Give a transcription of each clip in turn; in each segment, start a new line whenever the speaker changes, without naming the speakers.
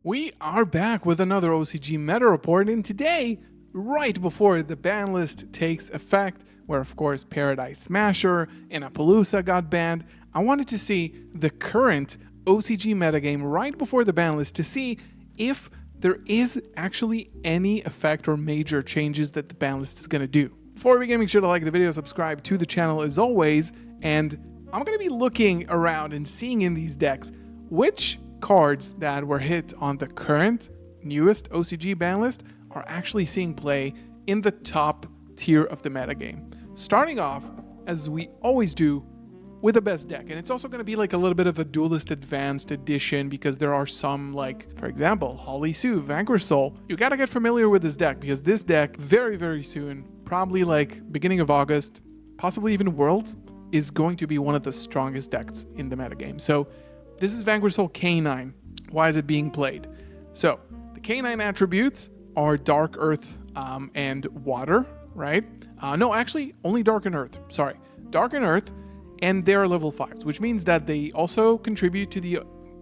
We are back with another OCG meta report, and today, right before the ban list takes effect, where of course Paradise Smasher and Appaloosa got banned, I wanted to see the current OCG metagame right before the ban list to see if there is actually any effect or major changes that the ban list is going to do. Before we begin, make sure to like the video, subscribe to the channel as always, and I'm going to be looking around and seeing in these decks which cards that were hit on the current newest OCG ban list are actually seeing play in the top tier of the metagame. Starting off, as we always do, with the best deck. And it's also going to be like a little bit of a Duelist Advanced Edition because there are some, like, for example, Holly Sue, Vanquish Soul. You got to get familiar with this deck because this deck very, very soon, probably like beginning of August, possibly even Worlds, is going to be one of the strongest decks in the metagame. So this is Vanquish Soul K9. Why is it being played? So the K9 attributes are Dark Earth and Water, right? No, actually only Dark and Earth. Sorry. Dark and Earth, and they're level 5s, which means that they also contribute to the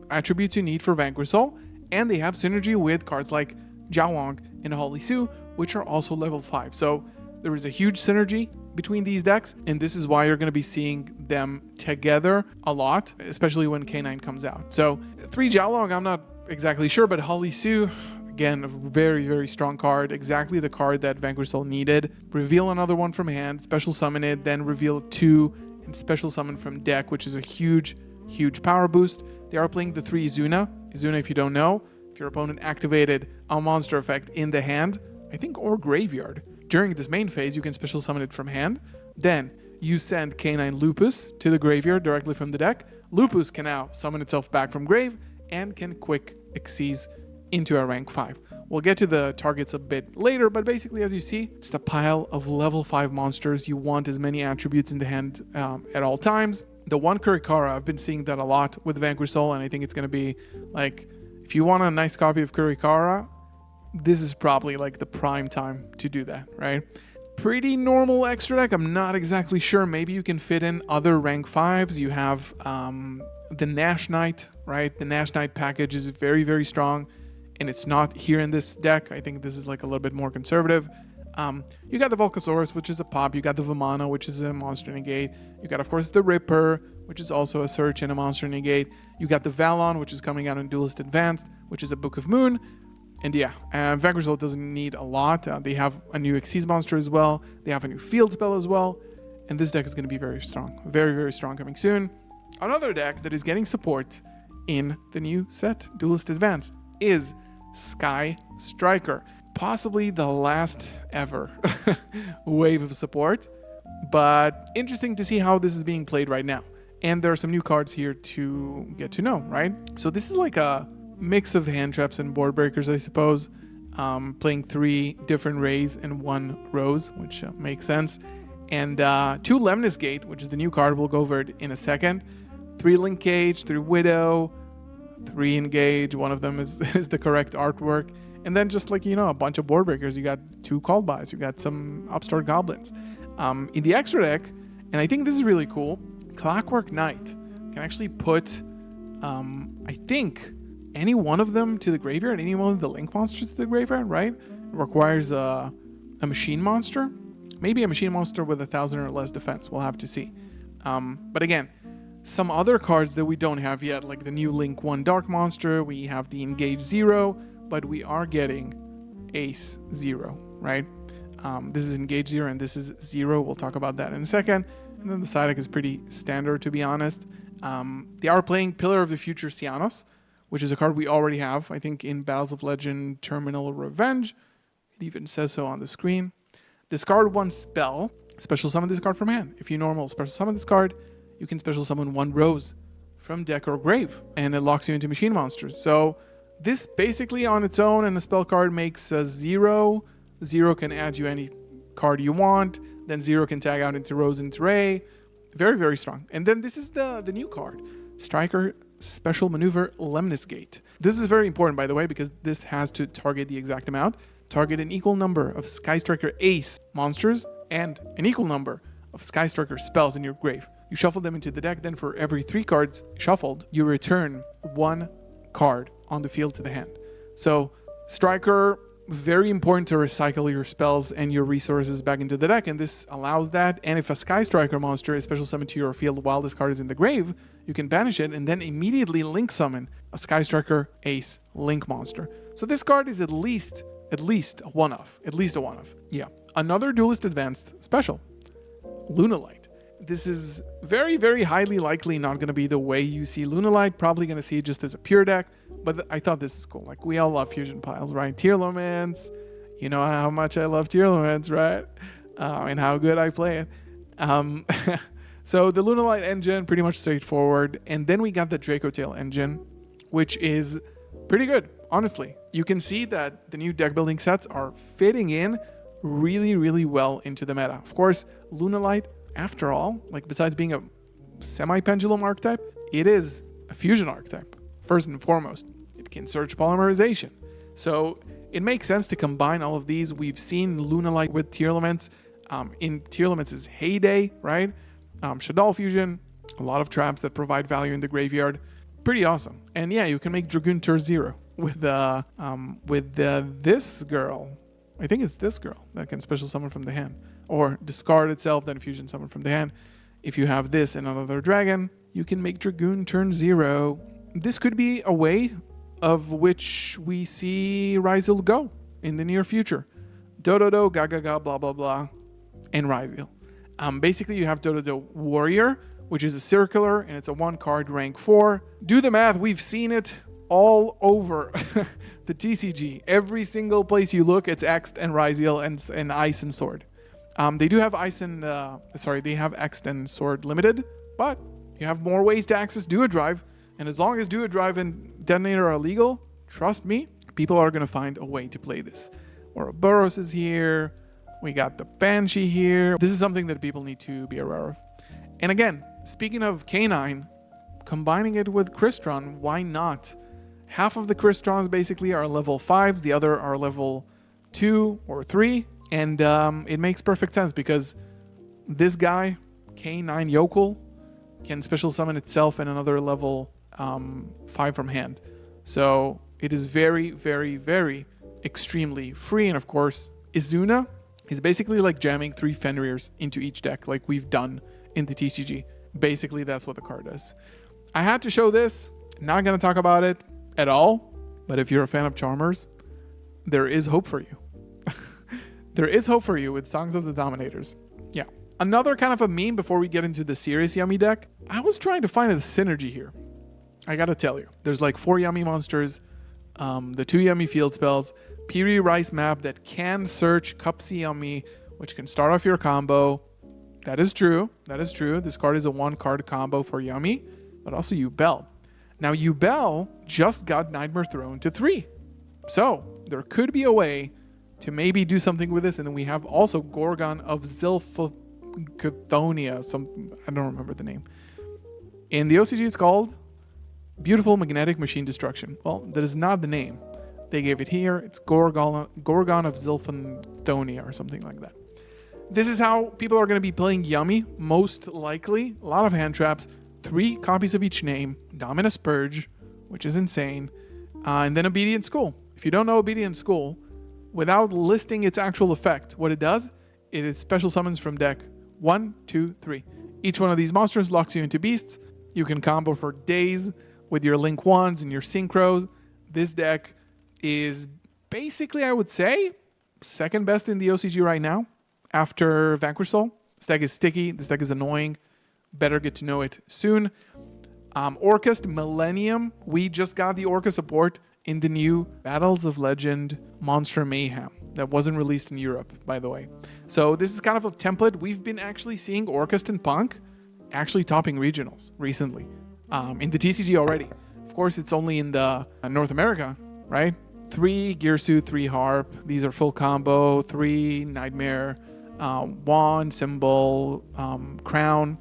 attributes you need for Vanquish Soul, and they have synergy with cards like Jiawang and Holly Sue, which are also level 5. So there is a huge synergy between these decks, and this is why you're going to be seeing them together a lot, especially when K9 comes out. So 3 Jiawang, I'm not exactly sure, but Holly Sue, again, a very, very strong card, exactly the card that Vanquish Soul needed. Reveal another one from hand, special summon it, then reveal 2 and special summon from deck, which is a huge, huge power boost. They are playing the 3 Izuna. Izuna, if you don't know, if your opponent activated a monster effect in the hand, I think, or graveyard, during this main phase, you can special summon it from hand. Then you send K9 Lupus to the graveyard directly from the deck. Lupus can now summon itself back from grave and can quick Xyz into a rank 5. We'll get to the targets a bit later, but basically, as you see, it's the pile of level 5 monsters. You want as many attributes in the hand at all times. The one Kurikara, I've been seeing that a lot with Vanquish Soul, and I think it's going to be like, if you want a nice copy of Kurikara, this is probably like the prime time to do that, right? Pretty normal extra deck. I'm not exactly sure. Maybe you can fit in other rank 5s. You have the Nash Knight, right? The Nash Knight package is very, very strong, and it's not here in this deck. I think this is like a little bit more conservative. You got the Volcasaurus, which is a pop. You got the Vamana, which is a monster negate. You got, of course, the Ripper, which is also a search and a monster negate. You got the Valon, which is coming out in Duelist Advanced, which is a Book of Moon. And yeah, Vanquish Soul doesn't need a lot. They have a new Xyz monster as well. They have a new field spell as well. And this deck is going to be very strong. Very, very strong coming soon. Another deck that is getting support in the new set, Duelist Advanced, is Sky Striker. Possibly the last ever wave of support. But interesting to see how this is being played right now. And there are some new cards here to get to know, right? So this is like a mix of hand traps and board breakers, I suppose. Playing 3 different Rays and 1 Rose, which makes sense. And 2 Lemnis Gate, which is the new card. We'll go over it in a second. 3 Link Cage, 3 Widow, 3 Engage. One of them is the correct artwork. And then just like, you know, a bunch of board breakers. You got 2 Called Bys. You got some Upstart Goblins. In the extra deck, and I think this is really cool, Clockwork Knight can actually put, I think, any one of them to the graveyard, any one of the Link monsters to the graveyard, right? It requires a machine monster. Maybe a machine monster with 1,000 or less defense. We'll have to see. But again, some other cards that we don't have yet, like the new Link 1 Dark Monster. We have the Engage 0, but we are getting Ace 0, right? This is Engage 0 and this is 0. We'll talk about that in a second. And then the side deck is pretty standard, to be honest. They are playing Pillar of the Future Cianos, which is a card we already have, I think, in Battles of Legend Terminal Revenge. It even says so on the screen. Discard 1 spell. Special summon this card from hand. If you normal special summon this card, you can special summon 1 Rose from deck or grave, and it locks you into machine monsters. So this basically on its own and a spell card makes a 0. 0 can add you any card you want. Then 0 can tag out into Rose and Ray. Very, very strong. And then this is the new card. Striker Special Maneuver Lemnis Gate. This is very important, by the way, because this has to target the exact amount. Target an equal number of Sky Striker Ace monsters and an equal number of Sky Striker spells in your grave. You shuffle them into the deck, then for every 3 cards shuffled, you return 1 card on the field to the hand. So Striker, very important to recycle your spells and your resources back into the deck, and this allows that. And if a Sky Striker monster is special summoned to your field while this card is in the grave, you can banish it and then immediately link summon a Sky Striker Ace Link monster. So this card is at least a one-off. Yeah. Another Duelist Advanced special, Lunalight. This is very, very highly likely not going to be the way you see Lunalight. Probably going to see it just as a pure deck. But I thought this is cool. Like, we all love fusion piles, right? Tearlaments. You know how much I love Tearlaments, right? And how good I play it. So the Lunalight engine, pretty much straightforward. And then we got the Draco Tail engine, which is pretty good, honestly. You can see that the new deck building sets are fitting in really, really well into the meta. Of course, Lunalight, after all, like, besides being a semi-pendulum archetype, it is a fusion archetype. First and foremost, it can search polymerization. So it makes sense to combine all of these. We've seen Lunalight with Tearlaments in Tearlaments' heyday, right? Shaddoll Fusion, a lot of traps that provide value in the graveyard. Pretty awesome. And yeah, you can make Dragoon Tur 0 with this girl. I think it's this girl that can special summon from the hand. Or discard itself, then fusion summon from the hand. If you have this and another dragon, you can make Dragoon turn 0. This could be a way of which we see Ryzel go in the near future. Dododo, Gaga, blah, blah, blah, and Ryzel. Basically, you have Dododo Warrior, which is a circular, and it's a 1-card rank 4. Do the math, we've seen it all over the TCG. Every single place you look, it's X'd and Ryzel and Ice and Sword. They do have they have X'd and Sword limited, but you have more ways to access Do a Drive. And as long as Do a Drive and Detonator are legal, trust me, people are going to find a way to play this. Ouroboros is here. We got the Banshee here. This is something that people need to be aware of. And again, speaking of K9, combining it with Crystron, why not? Half of the Crystrons basically are level 5s, the other are level 2 or 3. And it makes perfect sense because this guy, K9 Yokel, can special summon itself and another level 5 from hand. So it is very, very, very extremely free. And of course, Izuna is basically like jamming 3 Fenrirs into each deck like we've done in the TCG. Basically, that's what the card does. I had to show this. Not going to talk about it at all. But if you're a fan of Charmers, there is hope for you. There is hope for you with Songs of the Dominators. Yeah. Another kind of a meme before we get into the serious Yummy deck. I was trying to find a synergy here. I gotta tell you. There's like 4 Yummy monsters, the 2 Yummy field spells, Piri Rice map that can search Cupsy Yummy, which can start off your combo. That is true. That is true. This card is a 1-card combo for Yummy, but also Yubel. Now, Yubel just got Nightmare Throne to 3. So there could be a way to maybe do something with this. And then we have also Gorgon of Zilphathonia. I don't remember the name. In the OCG, it's called Beautiful Magnetic Machine Destruction. Well, that is not the name. They gave it here. It's Gorgon of Zilphathonia or something like that. This is how people are going to be playing Yummy, most likely. A lot of hand traps, 3 copies of each name, Dominus Purge, which is insane, and then Obedient School. If you don't know Obedient School, without listing its actual effect, what it does, it is special summons from deck 1, 2, 3. Each one of these monsters locks you into beasts. You can combo for days with your Link 1s and your Synchros. This deck is basically, I would say, second best in the OCG right now after Vanquish Soul. This deck is sticky. This deck is annoying. Better get to know it soon. Orcust Millennium. We just got the Orca support in the new Battles of Legend Monster Mayhem that wasn't released in Europe, by the way. So this is kind of a template. We've been actually seeing Orcust and Punk actually topping regionals recently in the TCG already. Of course, it's only in the North America, right? 3 Gearsuit, 3 Harp. These are full combo. 3 Nightmare, Wand, Symbol, Crown.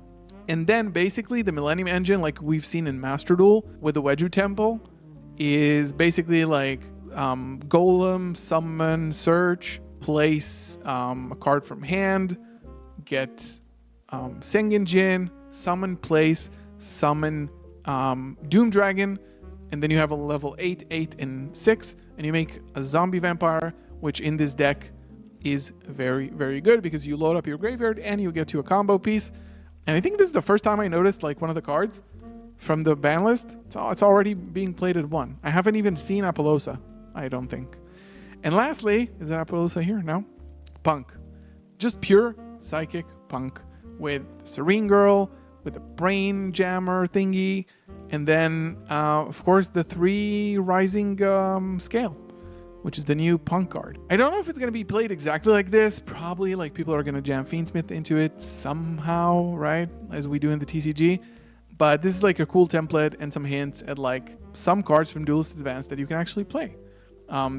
And then basically the Millennium Engine, like we've seen in Master Duel with the Wedju Temple, is basically like Golem, Summon, Search, place a card from hand, get Sengen Jin, Summon, place, Summon Doom Dragon, and then you have a level 8, 8, and 6 and you make a zombie vampire, which in this deck is very, very good because you load up your graveyard and you get to a combo piece. And I think this is the first time I noticed like one of the cards from the ban list. It's already being played at 1. I haven't even seen Apollousa, I don't think. And lastly, is there Apollousa here? No? Punk. Just pure psychic punk with Serene Girl, with a brain jammer thingy, and then of course the 3 rising scale, which is the new punk card. I don't know if it's going to be played exactly like this. Probably like people are going to jam Fiendsmith into it somehow, right? As we do in the TCG. But this is like a cool template and some hints at like some cards from Duelist Advanced that you can actually play.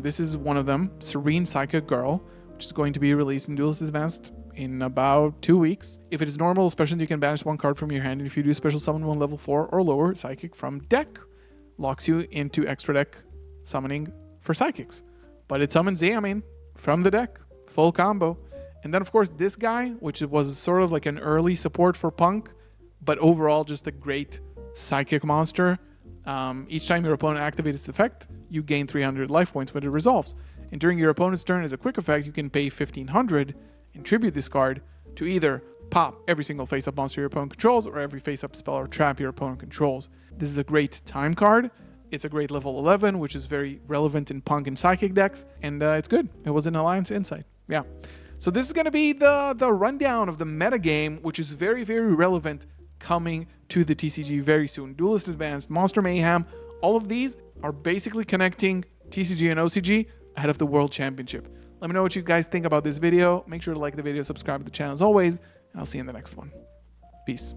This is one of them, Serene Psychic Girl, which is going to be released in Duelist Advanced in about 2 weeks. If it is normal, special, you can banish 1 card from your hand, and if you do special summon 1 level 4 or lower psychic from deck, locks you into extra deck summoning for psychics. But it summons Xehamine from the deck, full combo. And then of course this guy, which was sort of like an early support for Punk, but overall just a great psychic monster. Each time your opponent activates its effect, you gain 300 life points when it resolves. And during your opponent's turn, as a quick effect, you can pay 1500 and tribute this card to either pop every single face-up monster your opponent controls or every face-up spell or trap your opponent controls. This is a great time card. It's a great level 11, which is very relevant in Punk and Psychic decks, and it's good. It was an Alliance Insight. Yeah. So this is going to be the rundown of the metagame, which is very, very relevant coming to the TCG very soon. Duelist Advanced, Monster Mayhem, all of these are basically connecting TCG and OCG ahead of the World Championship. Let me know what you guys think about this video. Make sure to like the video, subscribe to the channel as always, and I'll see you in the next one. Peace.